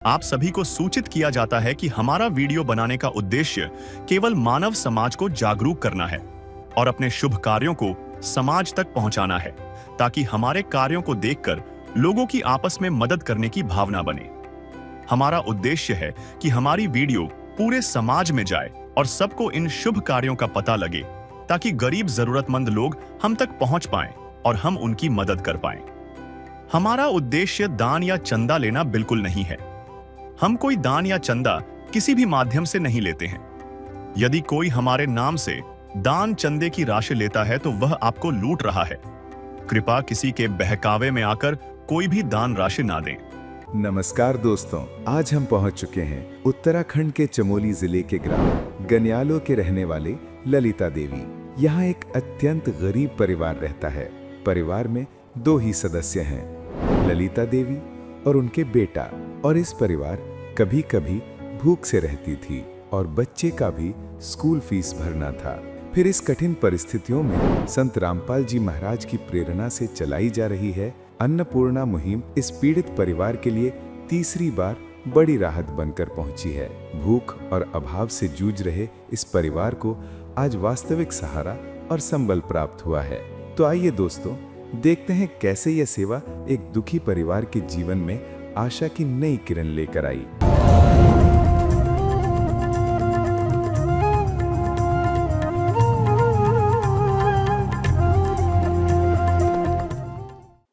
आप सभी को सूचित किया जाता है कि हमारा वीडियो बनाने का उद्देश्य केवल मानव समाज को जागरूक करना है और अपने शुभ कार्यों को समाज तक पहुंचाना है, ताकि हमारे कार्यों को देखकर लोगों की आपस में मदद करने की भावना बने। हमारा उद्देश्य है कि हमारी वीडियो पूरे समाज में जाए और सबको इन शुभ कार्यों का पता लगे, ताकि गरीब जरूरतमंद लोग हम तक पहुंच पाएं और हम उनकी मदद कर पाएं। हमारा उद्देश्य दान या चंदा लेना बिल्कुल नहीं है। हम कोई दान या चंदा किसी भी माध्यम से नहीं लेते हैं। यदि कोई हमारे नाम से दान चंदे की राशि लेता है तो वह आपको लूट रहा है। कृपया किसी के बहकावे में आकर कोई भी दान राशि ना दें। नमस्कार दोस्तों, आज हम पहुंच चुके हैं उत्तराखंड के चमोली जिले के ग्राम गनियालों के रहने वाले ललिता देवी। यहाँ एक अत्यंत गरीब परिवार रहता है। परिवार में 2 ही सदस्य हैं, ललिता देवी और उनके बेटा। और इस परिवार कभी कभी भूख से रहती थी और बच्चे का भी स्कूल फीस भरना था। फिर इस कठिन परिस्थितियों में संत रामपाल जी महाराज की प्रेरणा से चलाई जा रही है अन्नपूर्णा मुहिम इस पीड़ित परिवार के लिए तीसरी बार बड़ी राहत बनकर पहुंची है। भूख और अभाव से जूझ रहे इस परिवार को आज वास्तविक सहारा और संबल प्राप्त हुआ है। तो आइए दोस्तों, देखते हैं कैसे यह सेवा एक दुखी परिवार के जीवन में आशा की नई किरण लेकर आई।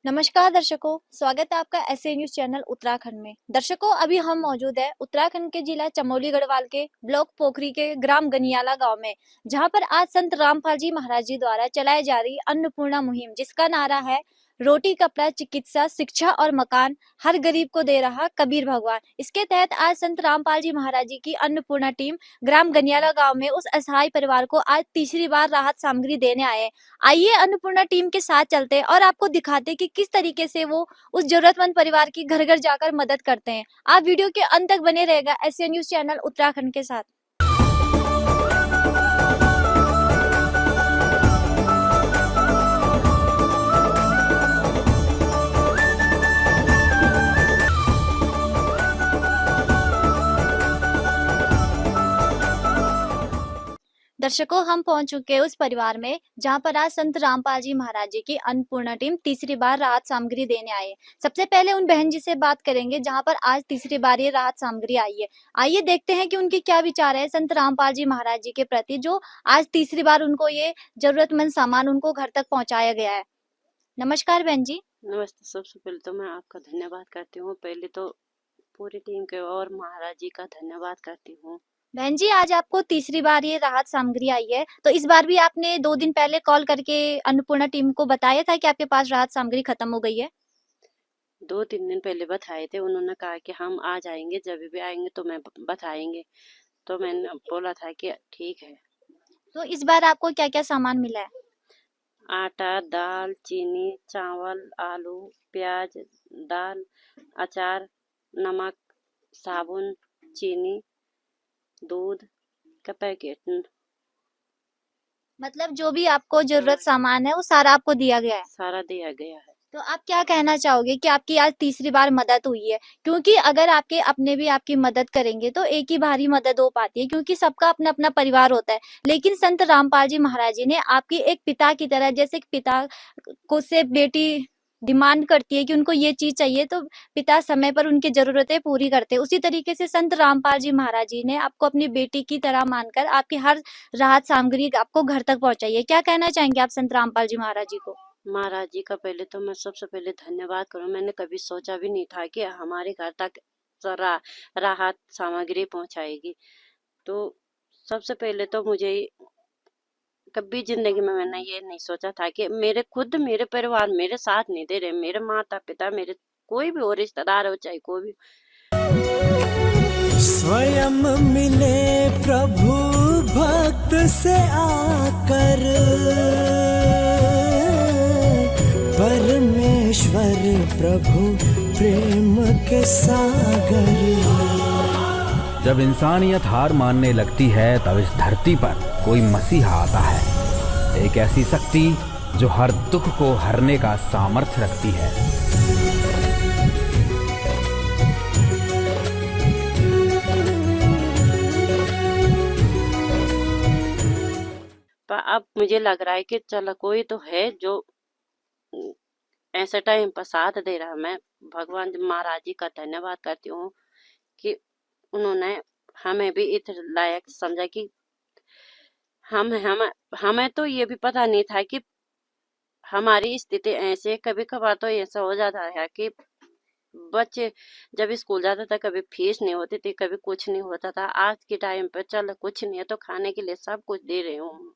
नमस्कार दर्शकों, स्वागत है आपका एसए न्यूज चैनल उत्तराखंड में। दर्शकों, अभी हम मौजूद है उत्तराखंड के जिला चमोली गढ़वाल के ब्लॉक पोखरी के ग्राम गनियाला गांव में, जहां पर आज संत रामपाल जी महाराज जी द्वारा चलाई जा रही अन्नपूर्णा मुहिम, जिसका नारा है रोटी, कपड़ा, चिकित्सा, शिक्षा और मकान, हर गरीब को दे रहा कबीर भगवान। इसके तहत आज संत रामपाल जी महाराज जी की अन्नपूर्णा टीम ग्राम गनियाला गांव में उस असहाय परिवार को आज तीसरी बार राहत सामग्री देने आए। आइए अन्नपूर्णा टीम के साथ चलते और आपको दिखाते कि किस तरीके से वो उस जरूरतमंद परिवार की घर घर जाकर मदद करते हैं। आप वीडियो के अंत तक बने रहेगा एसए न्यूज चैनल उत्तराखंड के साथ। दर्शकों, हम पहुंच चुके हैं उस परिवार में जहां पर आज संत रामपाल जी महाराज जी की अन्नपूर्णा टीम तीसरी बार राहत सामग्री देने आए। सबसे पहले उन बहन जी से बात करेंगे जहां पर आज तीसरी बार ये राहत सामग्री आई है। आइए देखते हैं कि उनके क्या विचार है संत रामपाल जी महाराज जी के प्रति, जो आज तीसरी बार उनको ये जरूरतमंद सामान उनको घर तक पहुँचाया गया है। नमस्कार बहन जी। नमस्ते। सबसे पहले तो मैं आपका धन्यवाद करती हूँ। पहले तो पूरी टीम के और महाराज जी का धन्यवाद करती हूँ। बहन जी, आज आपको तीसरी बार ये राहत सामग्री आई है, तो इस बार भी आपने 2 दिन पहले कॉल करके अन्नपूर्णा टीम को बताया था कि आपके पास राहत सामग्री खत्म हो गई है? 2-3 दिन पहले बताए थे। उन्होंने कहा कि हम आ जाएंगे, जब भी आएंगे तो मैं बताएंगे। तो मैंने बोला था कि ठीक है। तो इस बार आपको क्या क्या सामान मिला है? आटा, दाल, चीनी, चावल, आलू, प्याज, दाल, अचार, नमक, साबुन, चीनी, दूध का पैकेट। मतलब जो भी आपको जरूरत सामान है वो सारा आपको दिया गया है? सारा दिया गया है। तो आप क्या कहना चाहोगे कि आपकी आज तीसरी बार मदद हुई है? क्योंकि अगर आपके अपने भी आपकी मदद करेंगे तो एक ही बार ही मदद हो पाती है, क्योंकि सबका अपना अपना परिवार होता है। लेकिन संत रामपाल जी महाराज जी ने आपकी एक पिता की तरह, जैसे पिता को से बेटी डिमांड करती है कि उनको ये चीज चाहिए तो पिता समय पर उनकी जरूरतें पूरी करते हैं, उसी तरीके से संत रामपाल जी महाराज जी ने आपको अपनी बेटी की तरह मानकर आपकी हर राहत सामग्री आपको घर तक पहुंचाई है। क्या कहना चाहेंगे आप संत रामपाल जी महाराज जी को? महाराज जी का पहले तो मैं सबसे पहले धन्यवाद करूं। मैंने कभी सोचा भी नहीं था कि हमारे घर तक राहत सामग्री पहुंचाएगी। तो सबसे पहले तो मुझे कभी जिंदगी में मैंने ये नहीं सोचा था कि मेरे परिवार मेरे साथ नहीं दे रहे। मेरे माता पिता, मेरे कोई भी और रिश्तेदार हो, चाहे कोई भी। स्वयं मिले प्रभु भक्त से आकर, परमेश्वर प्रभु प्रेम के सागर। जब इंसानियत हार मानने लगती है तब इस धरती पर कोई मसीहा आता है, एक ऐसी शक्ति जो हर दुख को हरने का सामर्थ्य रखती है। अब मुझे लग रहा है कि चलो कोई तो है जो ऐसे टाइम पर साथ दे रहा है। मैं भगवान महाराज जी का धन्यवाद करती हूँ कि उन्होंने हमें भी इस लायक समझा कि हम हमें तो ये भी पता नहीं था कि हमारी स्थिति ऐसे कभी कभार तो ऐसा हो जाता है कि बच्चे जब स्कूल जाते थे कभी फीस नहीं होती थी, कभी कुछ नहीं होता था। आज के टाइम पे चल कुछ नहीं है तो खाने के लिए सब कुछ दे रहे हूँ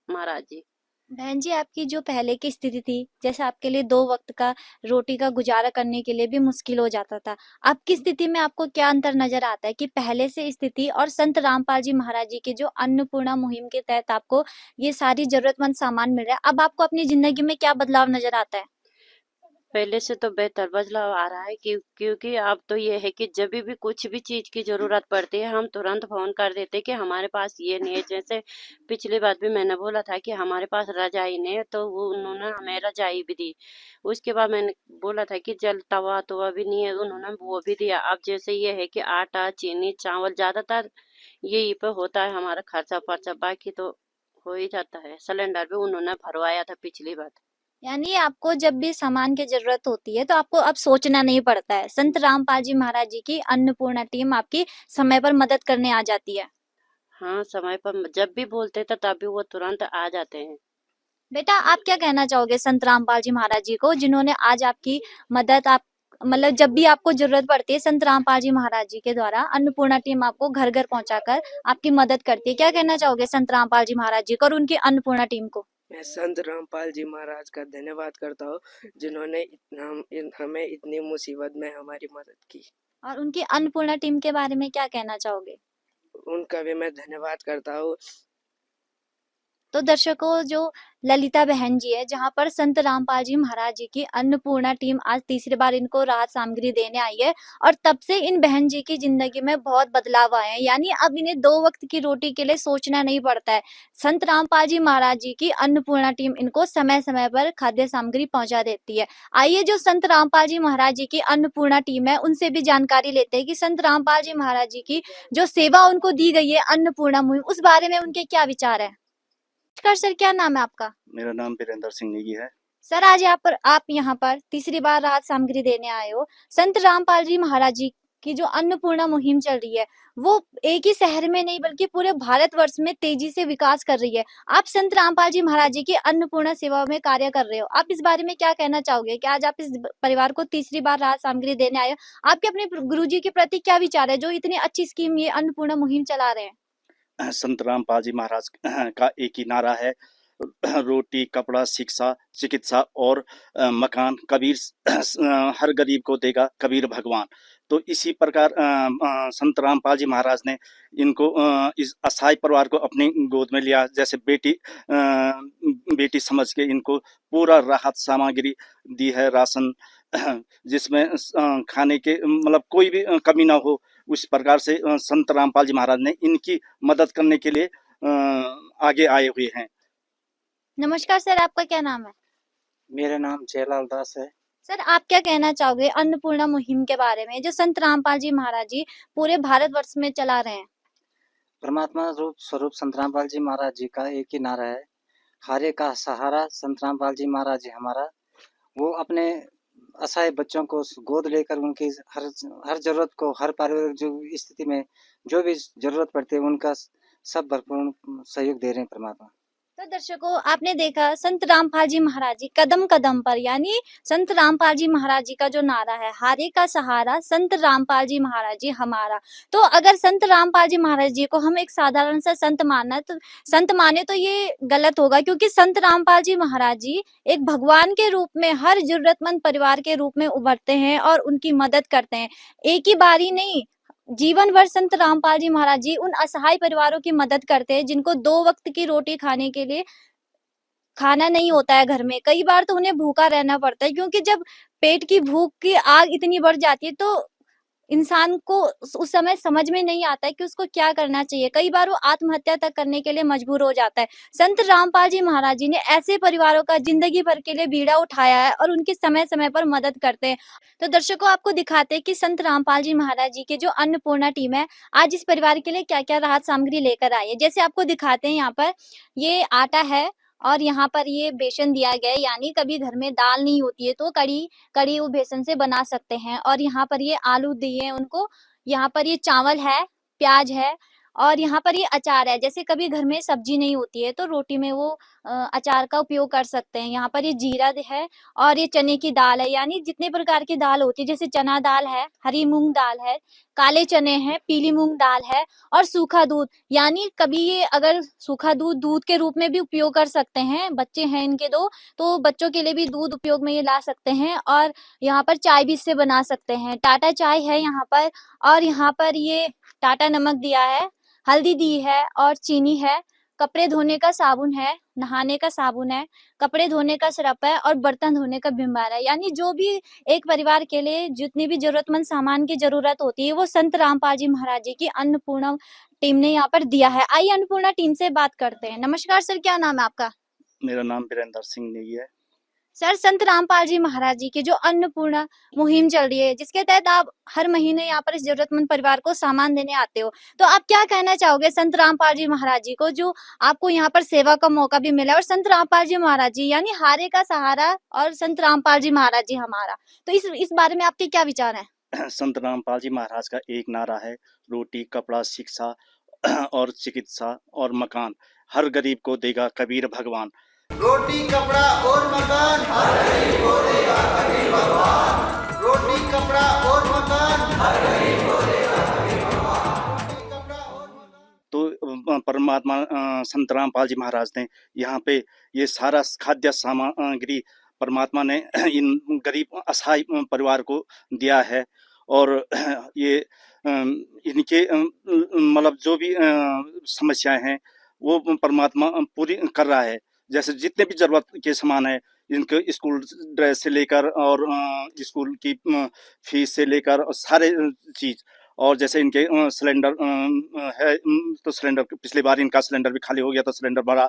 महाराज जी। बहन जी, आपकी जो पहले की स्थिति थी, जैसे आपके लिए 2 वक्त का रोटी का गुजारा करने के लिए भी मुश्किल हो जाता था। अब की स्थिति में आपको क्या अंतर नज़र आता है कि पहले से स्थिति और संत रामपाल जी महाराज जी की जो अन्नपूर्णा मुहिम के तहत आपको ये सारी ज़रूरतमंद सामान मिल रहा है, अब आपको अपनी ज़िंदगी में क्या बदलाव नज़र आता है? पहले से तो बेहतर बदलाव आ रहा है क्योंकि अब तो ये है कि जब भी कुछ भी चीज की जरूरत पड़ती है हम तुरंत फोन कर देते कि हमारे पास ये नहीं है। जैसे पिछली बार भी मैंने बोला था कि हमारे पास रजाई नहीं है तो वो उन्होंने हमें रजाई भी दी। उसके बाद मैंने बोला था कि जल तवा तवा भी नहीं है, उन्होंने वो भी दिया। अब जैसे ये है कि आटा चीनी चावल ज्यादातर यही पे होता है हमारा खर्चा पर्चा, बाकी तो हो ही जाता है। सिलेंडर भी उन्होंने भरवाया था पिछली बार। यानी आपको जब भी सामान की ज़रूरत होती है, तो आपको अब सोचना नहीं पड़ता है। संत रामपाल जी महाराज जी की अन्नपूर्णा टीम आपकी समय पर मदद करने आ जाती है। हाँ, समय पर जब भी बोलते थे तभी वो तुरंत आ जाते हैं। बेटा, आप क्या कहना चाहोगे संत रामपाल जी महाराज जी को, जिन्होंने आज आपकी मदद आप मतलब जब भी आपको ज़रूरत पड़ती है, संत रामपाल जी महाराज जी के द्वारा अन्नपूर्णा टीम आपको घर-घर पहुँचाकर आपकी मदद करती है। क्या कहना चाहोगे संत रामपाल जी महाराज जी को और उनकी अन्नपूर्णा टीम को? मैं संत रामपाल जी महाराज का धन्यवाद करता हूँ जिन्होंने हमें इतनी मुसीबत में हमारी मदद की। और उनकी अन्नपूर्णा टीम के बारे में क्या कहना चाहोगे? उनका भी मैं धन्यवाद करता हूँ। तो दर्शकों, जो ललिता बहन जी है, जहाँ पर संत रामपाल जी महाराज जी की अन्नपूर्णा टीम आज तीसरी बार इनको राहत सामग्री देने आई है और तब से इन बहन जी की जिंदगी में बहुत बदलाव आए हैं। यानी अब इन्हें 2 वक्त की रोटी के लिए सोचना नहीं पड़ता है। संत रामपाल जी महाराज जी की अन्नपूर्णा टीम इनको समय समय पर खाद्य सामग्री पहुंचा देती है। आइए जो संत रामपाल जी महाराज जी की अन्नपूर्णा टीम है उनसे भी जानकारी लेते हैं कि संत रामपाल जी महाराज जी की जो सेवा उनको दी गई है अन्नपूर्णा मुहिम, उस बारे में उनके क्या विचार है। नमस्कार सर, क्या नाम है आपका? मेरा नाम वीरेंद्र सिंह नेगी है। सर, आज आप यहाँ पर तीसरी बार राहत सामग्री देने आए हो। संत रामपाल जी महाराज जी की जो अन्नपूर्णा मुहिम चल रही है, वो एक ही शहर में नहीं बल्कि पूरे भारतवर्ष में तेजी से विकास कर रही है। आप संत रामपाल जी महाराज जी की अन्नपूर्णा सेवा में कार्य कर रहे हो। आप इस बारे में क्या कहना चाहोगे कि आज आप इस परिवार को तीसरी बार राहत सामग्री देने आए हो? आपके अपने गुरुजी के प्रति क्या विचार है जो इतनी अच्छी स्कीम ये अन्नपूर्णा मुहिम चला रहे हैं? संत रामपाल जी महाराज का एक ही नारा है, रोटी कपड़ा शिक्षा चिकित्सा और मकान कबीर हर गरीब को देगा कबीर भगवान। तो इसी प्रकार संत रामपाल जी महाराज ने इनको इस असहाय परिवार को अपनी गोद में लिया, जैसे बेटी समझ के इनको पूरा राहत सामग्री दी है, राशन जिसमें खाने के मतलब कोई भी कमी ना हो। उस प्रकार से संत रामपाल जी महाराज ने इनकी मदद करने के लिए आगे आए हुए हैं। नमस्कार सर, आपका क्या नाम है? मेरा नाम जयलाल दास है। सर, आप क्या कहना चाहोगे अन्नपूर्णा मुहिम के बारे में जो संत रामपाल जी महाराज जी पूरे भारतवर्ष में चला रहे हैं? परमात्मा रूप स्वरूप संत रामपाल जी महाराज जी का एक ही नारा है, हारे का सहारा संत रामपाल जी महाराज जी हमारा। वो अपने असहाय बच्चों को गोद लेकर उनकी हर जरूरत को, हर पारिवारिक जो स्थिति में जो भी जरूरत पड़ती है उनका सब भरपूर सहयोग दे रहे हैं परमात्मा। तो दर्शकों, आपने देखा संत रामपाल जी महाराज जी कदम कदम पर, यानी संत रामपाल जी महाराज जी का जो नारा है, हारे का सहारा संत रामपाल जी महाराज जी हमारा। तो अगर संत रामपाल जी महाराज जी को हम एक साधारण सा संत माने तो ये गलत होगा, क्योंकि संत रामपाल जी महाराज जी एक भगवान के रूप में हर जरूरतमंद परिवार के रूप में उभरते हैं और उनकी मदद करते हैं। एक ही बारी नहीं, जीवन भर संत रामपाल जी महाराज जी उन असहाय परिवारों की मदद करते हैं जिनको 2 वक्त की रोटी खाने के लिए खाना नहीं होता है घर में। कई बार तो उन्हें भूखा रहना पड़ता है, क्योंकि जब पेट की भूख की आग इतनी बढ़ जाती है तो इंसान को उस समय समझ में नहीं आता है कि उसको क्या करना चाहिए। कई बार वो आत्महत्या तक करने के लिए मजबूर हो जाता है। संत रामपाल जी महाराज जी ने ऐसे परिवारों का जिंदगी भर के लिए बीड़ा उठाया है और उनकी समय-समय पर मदद करते हैं। तो दर्शकों, आपको दिखाते हैं कि संत रामपाल जी महाराज जी की जो अन्नपूर्णा टीम है, आज इस परिवार के लिए क्या-क्या राहत सामग्री लेकर आई है। जैसे आपको दिखाते हैं यहाँ पर ये आटा है और यहाँ पर ये बेसन दिया गया है, यानी कभी घर में दाल नहीं होती है तो कड़ी वो बेसन से बना सकते हैं। और यहाँ पर ये आलू दिए हैं उनको, यहाँ पर ये चावल है, प्याज है और यहाँ पर ये अचार है। जैसे कभी घर में सब्जी नहीं होती है तो रोटी में वो अचार का उपयोग कर सकते हैं। यहाँ पर ये जीरा है और ये चने की दाल है, यानी जितने प्रकार की दाल होती है, जैसे चना दाल है, हरी मूंग दाल है, काले चने हैं, पीली मूंग दाल है और सूखा दूध, यानी कभी ये अगर सूखा दूध के रूप में भी उपयोग कर सकते हैं। बच्चे हैं इनके 2, तो बच्चों के लिए भी दूध उपयोग में ये ला सकते हैं। और यहाँ पर चाय भी इससे बना सकते हैं। टाटा चाय है यहाँ पर और यहाँ पर ये टाटा नमक दिया है, हल्दी दी है और चीनी है। कपड़े धोने का साबुन है, नहाने का साबुन है, कपड़े धोने का सरफ है और बर्तन धोने का विम बार है। यानी जो भी एक परिवार के लिए जितनी भी जरूरतमंद सामान की जरूरत होती है वो संत रामपाल जी महाराज जी की अन्नपूर्णा टीम ने यहाँ पर दिया है। आइए अन्नपूर्णा टीम से बात करते हैं। नमस्कार सर, क्या नाम है आपका? मेरा नाम वीरेंद्र सिंह नेगी है। सर, संत रामपाल जी महाराज जी की जो अन्नपूर्णा मुहिम चल रही है, जिसके तहत आप हर महीने यहाँ पर इस जरूरतमंद परिवार को सामान देने आते हो, तो आप क्या कहना चाहोगे संत रामपाल जी महाराज जी को, जो आपको यहाँ पर सेवा का मौका भी मिला? और संत रामपाल जी महाराज जी यानी हारे का सहारा और संत रामपाल जी महाराज जी हमारा, तो इस बारे में आपके क्या विचार हैं? संत रामपाल जी महाराज का एक नारा है, रोटी, कपड़ा, शिक्षा और चिकित्सा और मकान हर गरीब को देगा कबीर भगवान। रोटी, कपड़ा और मकान हर गरीब को देगा कबीर भगवान। रोटी, कपड़ा और मकान हर गरीब को देगा कबीर भगवान। तो परमात्मा संत रामपाल जी महाराज ने यहाँ पे ये सारा खाद्य सामग्री परमात्मा ने इन गरीब असहाय परिवार को दिया है। और ये इनके मतलब जो भी समस्याएं हैं वो परमात्मा पूरी कर रहा है। जैसे जितने भी जरूरत के सामान है, इनके स्कूल ड्रेस से लेकर और स्कूल की फीस से लेकर और सारे चीज, और जैसे इनके सिलेंडर है तो सिलेंडर पिछली बार इनका सिलेंडर भी खाली हो गया तो सिलेंडर भरा।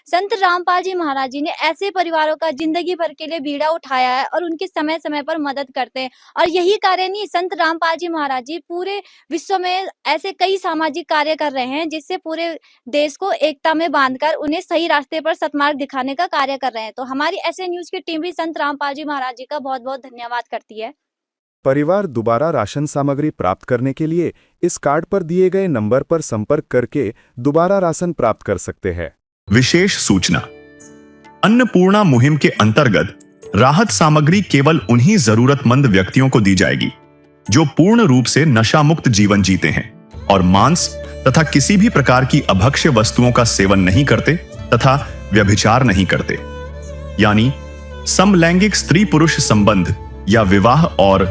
संत रामपाल जी महाराज जी ने ऐसे परिवारों का जिंदगी भर के लिए बीड़ा उठाया है और उनकी समय समय पर मदद करते हैं। और यही कारण ही संत रामपाल जी महाराज जी पूरे विश्व में ऐसे कई सामाजिक कार्य कर रहे हैं, जिससे पूरे देश को एकता में बांधकर उन्हें सही रास्ते पर सत्मार्ग दिखाने का कार्य कर रहे हैं। तो हमारी एसए न्यूज की टीम भी संत रामपाल जी महाराज जी का बहुत बहुत धन्यवाद करती है। परिवार दोबारा राशन सामग्री प्राप्त करने के लिए इस कार्ड पर दिए गए नंबर पर संपर्क करके दोबारा राशन प्राप्त कर सकते हैं। विशेष सूचना, अन्नपूर्णा मुहिम के अंतर्गत राहत सामग्री केवल उन्हीं जरूरतमंद व्यक्तियों को दी जाएगी जो पूर्ण रूप से नशा मुक्त जीवन जीते हैं और मांस तथा किसी भी प्रकार की अभक्ष्य वस्तुओं का सेवन नहीं करते तथा व्यभिचार नहीं करते, यानी समलैंगिक स्त्री पुरुष संबंध या विवाह और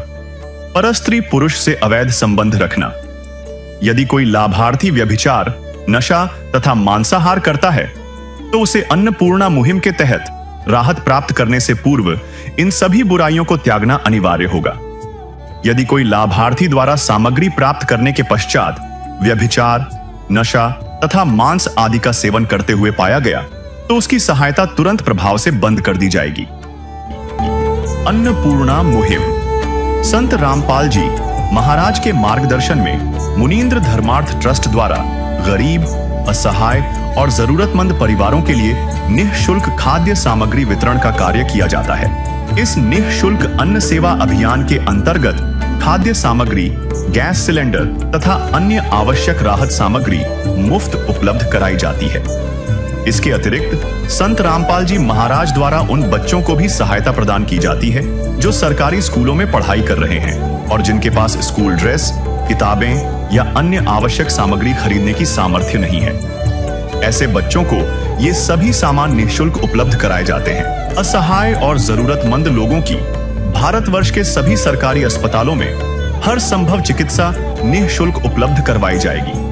परस्त्री पुरुष से अवैध संबंध रखना। यदि कोई लाभार्थी व्यभिचार, नशा तथा मांसाहार करता है तो उसे अन्नपूर्णा मुहिम के तहत राहत प्राप्त करने से पूर्व इन सभी बुराइयों को त्यागना अनिवार्य होगा। यदि कोई लाभार्थी द्वारा सामग्री प्राप्त करने के पश्चात व्यभिचार, नशा तथा मांस आदि का सेवन करते हुए पाया गया तो उसकी सहायता तुरंत प्रभाव से बंद कर दी जाएगी। अन्नपूर्णा मुहिम संत रामपाल जी महाराज के मार्गदर्शन में मुनींद्र धर्मार्थ ट्रस्ट द्वारा गरीब, असहाय और जरूरतमंद परिवारों के लिए निःशुल्क खाद्य सामग्री वितरण का कार्य किया जाता है। इस निःशुल्क अन्न सेवा अभियान के अंतर्गत खाद्य सामग्री, गैस सिलेंडर तथा अन्य आवश्यक राहत सामग्री मुफ्त उपलब्ध कराई जाती है। इसके अतिरिक्त संत रामपाल जी महाराज द्वारा उन बच्चों को भी सहायता प्रदान की जाती है जो सरकारी स्कूलों में पढ़ाई कर रहे हैं और जिनके पास स्कूल ड्रेस, किताबें या अन्य आवश्यक सामग्री खरीदने की सामर्थ्य नहीं है। ऐसे बच्चों को ये सभी सामान निःशुल्क उपलब्ध कराए जाते हैं। असहाय और जरूरतमंद लोगों की भारतवर्ष के सभी सरकारी अस्पतालों में हर संभव चिकित्सा निःशुल्क उपलब्ध करवाई जाएगी,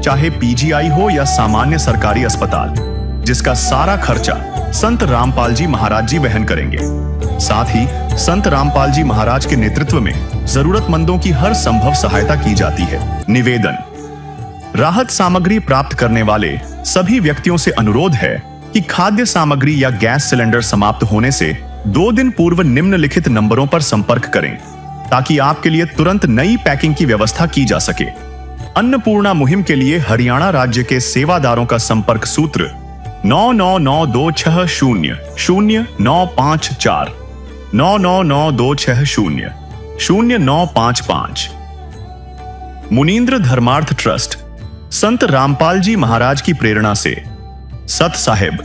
चाहे पीजीआई हो या सामान्य सरकारी अस्पताल, जिसका सारा खर्चा संत रामपाल जी महाराज जी वहन करेंगे। साथ ही संत रामपाल जी महाराज के नेतृत्व में जरूरतमंदों की हर संभव सहायता की जाती है। निवेदन, राहत सामग्री प्राप्त करने वाले सभी व्यक्तियों से अनुरोध है कि खाद्य सामग्री या गैस सिलेंडर समाप्त होने से 2 दिन पूर्व निम्नलिखित नंबरों पर संपर्क करें ताकि आपके लिए तुरंत नई पैकिंग की व्यवस्था की जा सके। अन्नपूर्णा मुहिम के लिए हरियाणा राज्य के सेवादारों का संपर्क सूत्र 9992600954 9992600955। मुनींद्र धर्मार्थ ट्रस्ट संत रामपाल जी महाराज की प्रेरणा से सत साहिब